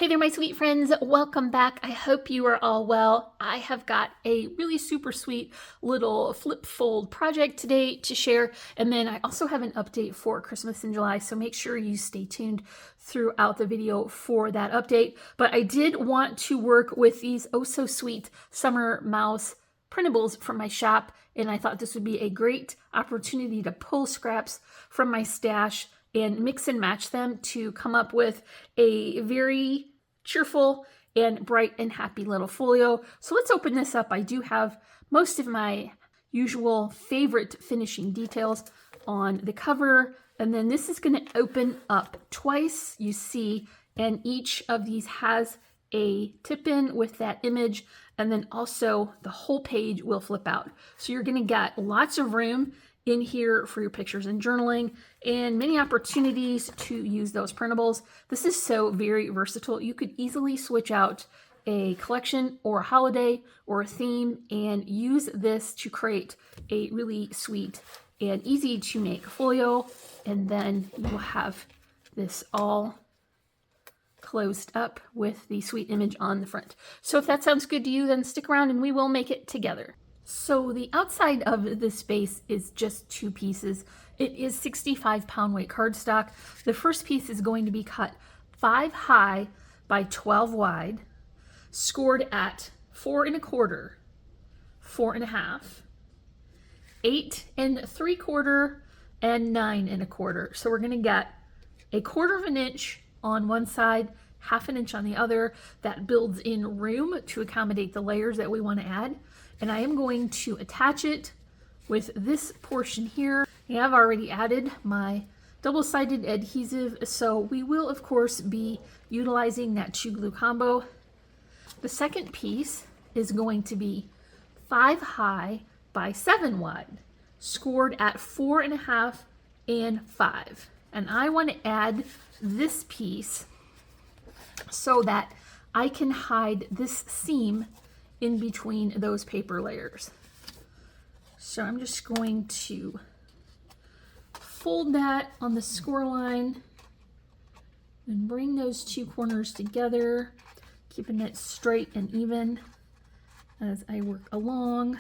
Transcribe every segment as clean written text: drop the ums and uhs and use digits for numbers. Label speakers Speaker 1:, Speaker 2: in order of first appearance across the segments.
Speaker 1: Hey there, my sweet friends. Welcome back. I hope you are all well. I have got a really super sweet little flip fold project today to share. And then I also have an update for Christmas in July. So make sure you stay tuned throughout the video for that update. But I did want to work with these oh so sweet summer mouse printables from my shop. And I thought this would be a great opportunity to pull scraps from my stash and mix and match them to come up with a very cheerful and bright and happy little folio. So let's open this up. I do have most of my usual favorite finishing details on the cover, and then this is going to open up twice, you see, and each of these has a tip-in with that image, and then also the whole page will flip out. So you're going to get lots of room in here for your pictures and journaling, and many opportunities to use those printables. This is so very versatile. You could easily switch out a collection or a holiday or a theme and use this to create a really sweet and easy to make folio, and then you will have this all closed up with the sweet image on the front. So if that sounds good to you, then stick around and we will make it together. So the outside of this base is just two pieces. It is 65 pound weight cardstock. The first piece is going to be cut 5 high by 12 wide, scored at 4 1/4, 4 1/2, 8 3/4, and 9 1/4. So we're going to get 1/4 inch on one side, 1/2 inch on the other. That builds in room to accommodate the layers that we want to add. And I am going to attach it with this portion here. I have already added my double-sided adhesive, so we will of course be utilizing that 2 glue combo. The second piece is going to be 5 high by 7 wide, scored at 4 1/2 and 5. And I want to add this piece so that I can hide this seam in between those paper layers. So I'm just going to fold that on the score line and bring those two corners together, keeping it straight and even as I work along.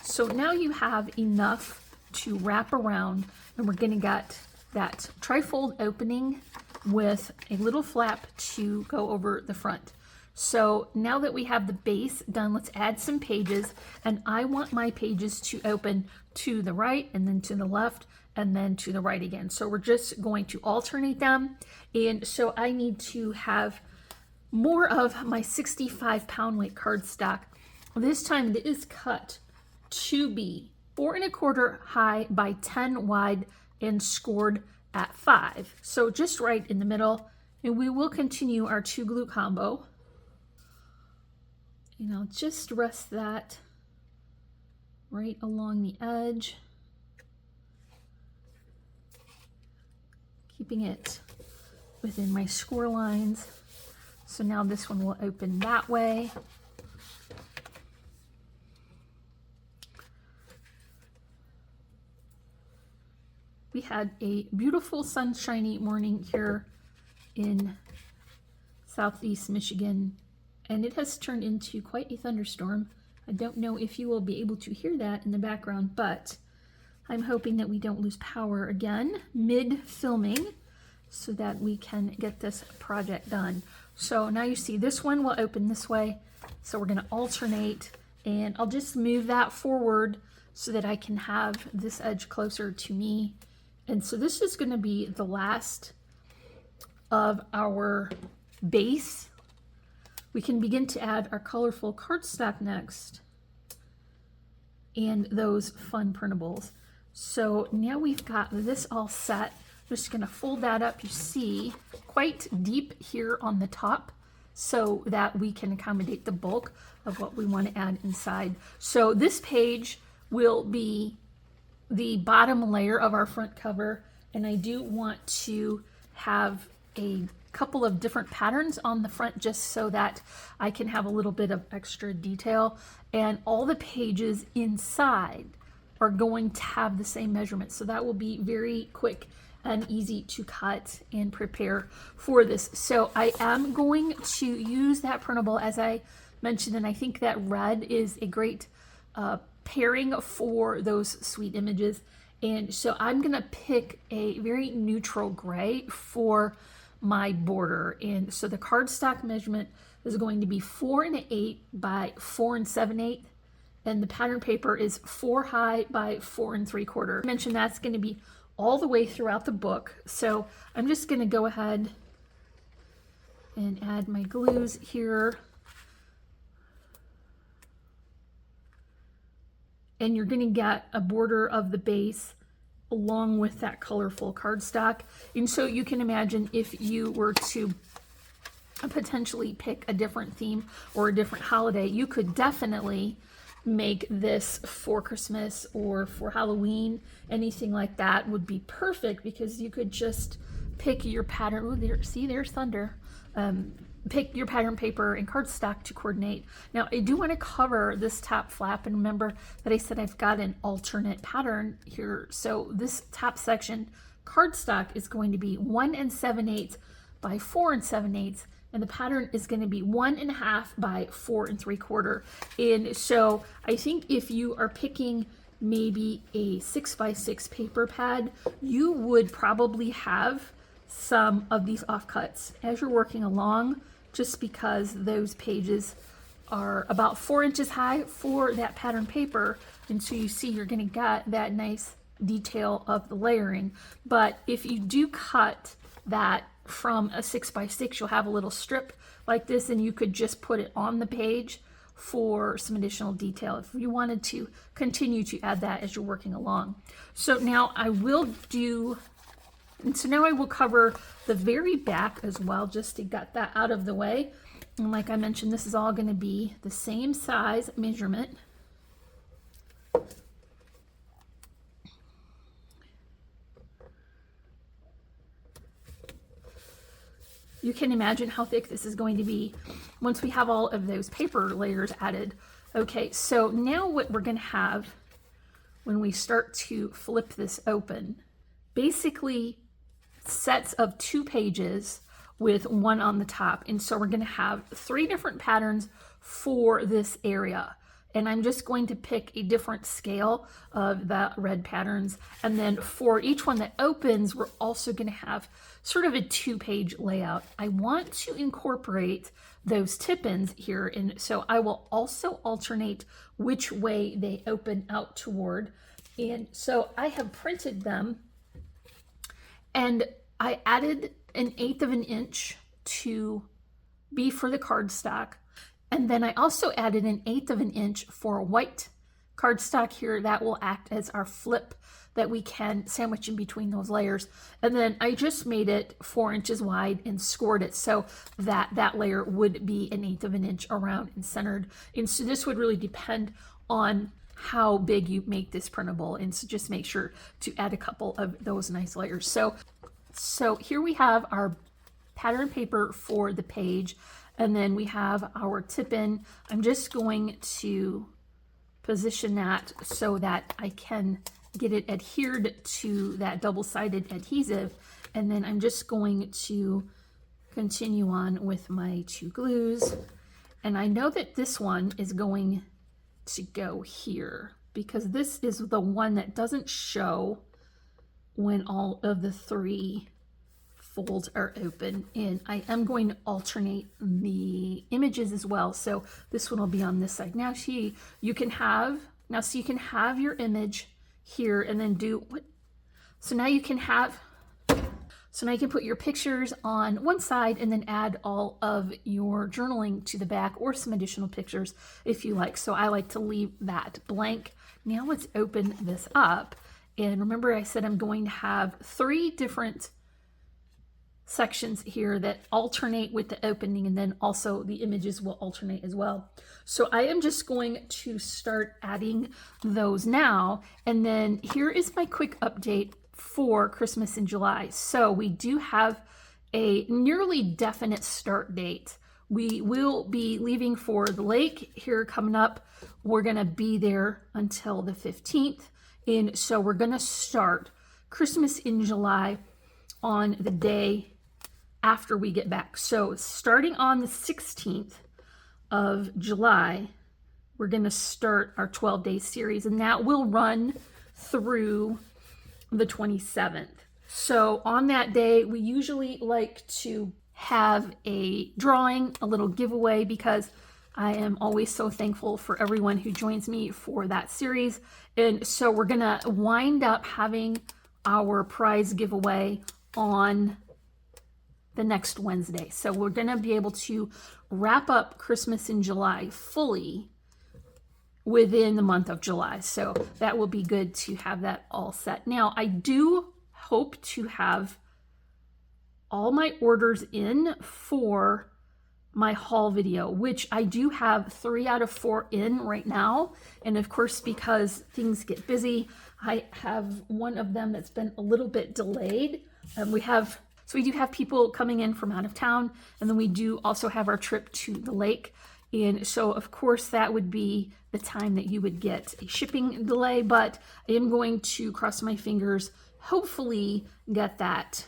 Speaker 1: So now you have enough to wrap around, and we're going to get that trifold opening with a little flap to go over the front. So now that we have the base done, let's add some pages, and I want my pages to open to the right and then to the left and then to the right again. So we're just going to alternate them. And so I need to have more of my 65 pound weight cardstock. This time it is cut to be 4 1/4 high by 10 wide and scored at 5. So just right in the middle. And we will continue our 2 glue combo. And I'll just rest that right along the edge, keeping it within my score lines. So now this one will open that way. We had a beautiful sunshiny morning here in southeast Michigan, and it has turned into quite a thunderstorm. I don't know if you will be able to hear that in the background, but I'm hoping that we don't lose power again mid-filming so that we can get this project done. So now you see this one will open this way, so we're going to alternate, and I'll just move that forward so that I can have this edge closer to me. And so this is going to be the last of our base. We can begin to add our colorful cardstock next and those fun printables. So now we've got this all set. I'm just going to fold that up, you see, quite deep here on the top so that we can accommodate the bulk of what we want to add inside. So this page will be the bottom layer of our front cover, and I do want to have a couple of different patterns on the front just so that I can have a little bit of extra detail, and all the pages inside are going to have the same measurement. So that will be very quick and easy to cut and prepare for this. So I am going to use that printable as I mentioned, and I think that red is a great pairing for those sweet images. And so I'm gonna pick a very neutral gray for my border. And so the cardstock measurement is going to be 4 1/8 by 4 7/8. And the pattern paper is 4 high by 4 3/4. I mentioned that's gonna be all the way throughout the book. So I'm just gonna go ahead and add my glues here. And you're gonna get a border of the base along with that colorful cardstock. And so you can imagine if you were to potentially pick a different theme or a different holiday, you could definitely make this for Christmas or for Halloween. Anything like that would be perfect because you could just pick your pattern. Oh, there, see, there's thunder. Pick your pattern paper and cardstock to coordinate. Now I do want to cover this top flap, and remember that I said I've got an alternate pattern here. So this top section cardstock is going to be 1 7/8 by 4 7/8, and the pattern is going to be 1 1/2 by 4 3/4. And so I think if you are picking maybe a 6 by 6 paper pad, you would probably have some of these offcuts as you're working along, just because those pages are about 4 inches high for that pattern paper. And so you see you're going to get that nice detail of the layering. But if you do cut that from a 6 by 6, you'll have a little strip like this, and you could just put it on the page for some additional detail if you wanted to continue to add that as you're working along. So now I will do, and so now I will cover the very back as well, just to get that out of the way. And like I mentioned, this is all going to be the same size measurement. You can imagine how thick this is going to be once we have all of those paper layers added. Okay, so now what we're going to have when we start to flip this open, basically sets of 2 pages with one on the top. And so we're going to have 3 different patterns for this area. And I'm just going to pick a different scale of the red patterns. And then for each one that opens, we're also going to have sort of a 2-page layout. I want to incorporate those tip-ins here. And so I will also alternate which way they open out toward. And so I have printed them, and I added 1/8 of an inch to be for the cardstock. And then I also added 1/8 of an inch for white cardstock here. That will act as our flip that we can sandwich in between those layers. And then I just made it 4 inches wide and scored it so that that layer would be 1/8 of an inch around and centered. And so this would really depend on how big you make this printable. And so just make sure to add a couple of those nice layers. So here we have our pattern paper for the page, and then we have our tip-in. I'm just going to position that so that I can get it adhered to that double-sided adhesive, and then I'm just going to continue on with my 2 glues. And I know that this one is going to go here because this is the one that doesn't show when all of the 3 folds are open. And I am going to alternate the images as well. So this one will be on this side. Now you can have your image here and then do what? So now you can put your pictures on one side and then add all of your journaling to the back, or some additional pictures if you like. So I like to leave that blank. Now let's open this up. And remember I said I'm going to have 3 different sections here that alternate with the opening, and then also the images will alternate as well. So I am just going to start adding those now. And then here is my quick update for Christmas in July. So we do have a nearly definite start date. We will be leaving for the lake here coming up. We're going to be there until the 15th. And so we're going to start Christmas in July on the day after we get back. So starting on the 16th of July, we're going to start our 12-day series, and that will run through the 27th. So on that day, we usually like to have a drawing, a little giveaway, because I am always so thankful for everyone who joins me for that series. And so we're gonna wind up having our prize giveaway on the next Wednesday. So we're gonna be able to wrap up Christmas in July fully within the month of July. So that will be good to have that all set. Now, I do hope to have all my orders in for my haul video, which I do have 3 out of 4 in right now. And of course, because things get busy, I have one of them that's been a little bit delayed. So we do have people coming in from out of town, and then we do also have our trip to the lake. And so of course that would be the time that you would get a shipping delay, but I am going to cross my fingers, hopefully get that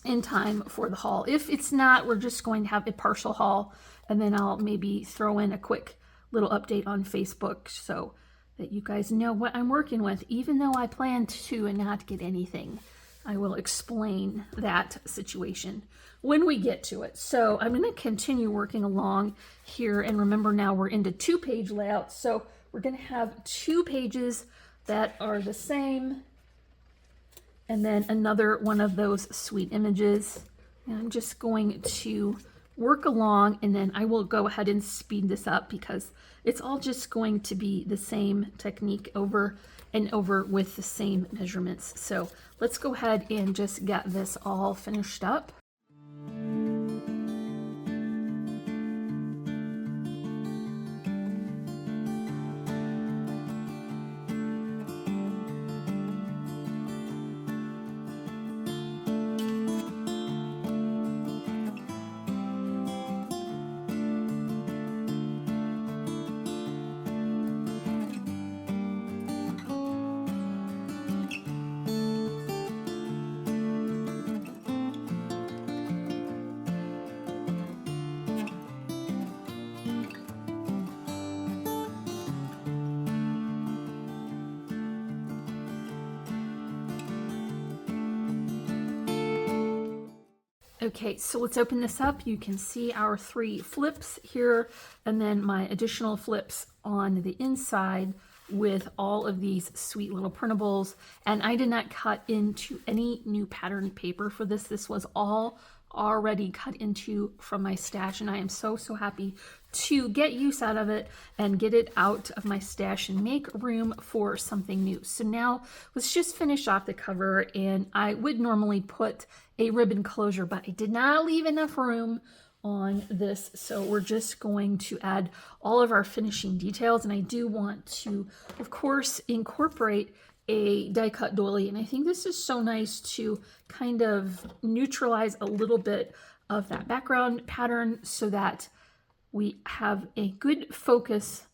Speaker 1: in time for the haul. If it's not, we're just going to have a partial haul, and then I'll maybe throw in a quick little update on Facebook so that you guys know what I'm working with. Even though I plan to not get anything, I will explain that situation when we get to it. So I'm going to continue working along here, and remember now we're into 2-page layouts, so we're going to have 2 pages that are the same, and then another one of those sweet images. And I'm just going to work along, and then I will go ahead and speed this up because it's all just going to be the same technique over and over with the same measurements. So let's go ahead and just get this all finished up. Okay, so let's open this up. You can see our 3 flips here, and then my additional flips on the inside with all of these sweet little printables. And I did not cut into any new pattern paper for this. This was all already cut into from my stash, and I am so happy to get use out of it and get it out of my stash and make room for something new. So now let's just finish off the cover, and I would normally put a ribbon closure, but I did not leave enough room on this, so we're just going to add all of our finishing details. And I do want to, of course, incorporate a die cut doily, and I think this is so nice to kind of neutralize a little bit of that background pattern so that we have a good focus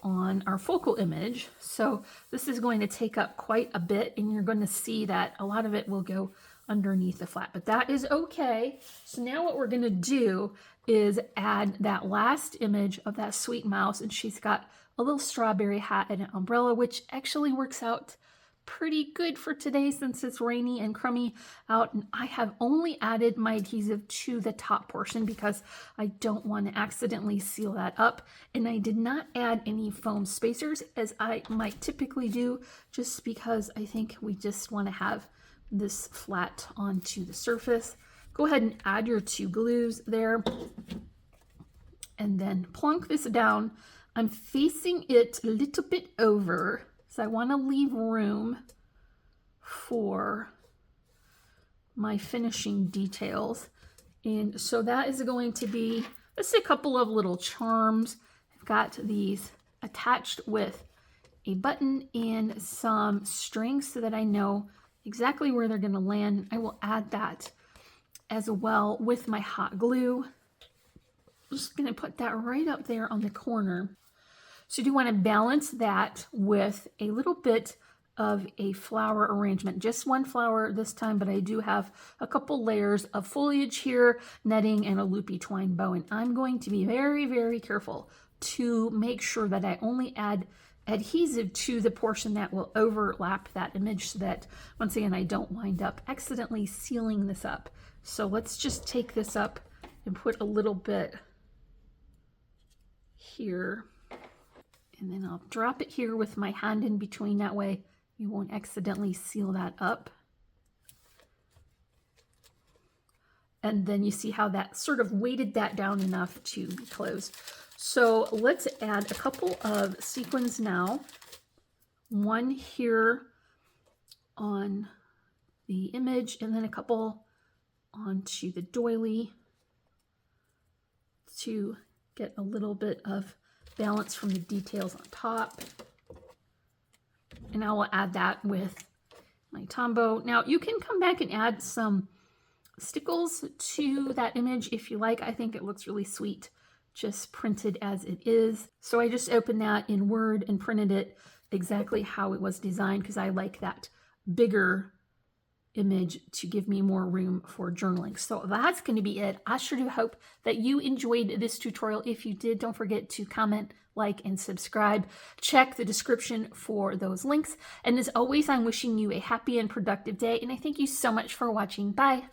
Speaker 1: on our focal image. So this is going to take up quite a bit, and you're going to see that a lot of it will go underneath the flat, but that is okay. So now what we're going to do is add that last image of that sweet mouse, and she's got a little strawberry hat and an umbrella, which actually works out pretty good for today since it's rainy and crummy out. And I have only added my adhesive to the top portion because I don't want to accidentally seal that up, and I did not add any foam spacers as I might typically do, just because I think we just want to have this flat onto the surface. Go ahead and add your 2 glues there, and then plunk this down. I'm facing it a little bit over, so I want to leave room for my finishing details. And so that is going to be just a couple of little charms. I've got these attached with a button and some strings so that I know exactly where they're going to land. I will add that as well with my hot glue. I'm just going to put that right up there on the corner. So you do want to balance that with a little bit of a flower arrangement. Just one flower this time, but I do have a couple layers of foliage here, netting, and a loopy twine bow. And I'm going to be very, very careful to make sure that I only add adhesive to the portion that will overlap that image so that, once again, I don't wind up accidentally sealing this up. So let's just take this up and put a little bit here. And then I'll drop it here with my hand in between. That way you won't accidentally seal that up. And then you see how that sort of weighted that down enough to be closed. So let's add a couple of sequins now. One here on the image, and then a couple onto the doily to get a little bit of balance from the details on top. And I will add that with my tombow. Now you can come back and add some stickles to that image if you like. I think it looks really sweet just printed as it is. So I just opened that in Word and printed it exactly how it was designed because I like that bigger image to give me more room for journaling. So that's going to be it. I sure do hope that you enjoyed this tutorial. If you did, don't forget to comment, like, and subscribe. Check the description for those links. And as always, I'm wishing you a happy and productive day, and I thank you so much for watching. Bye.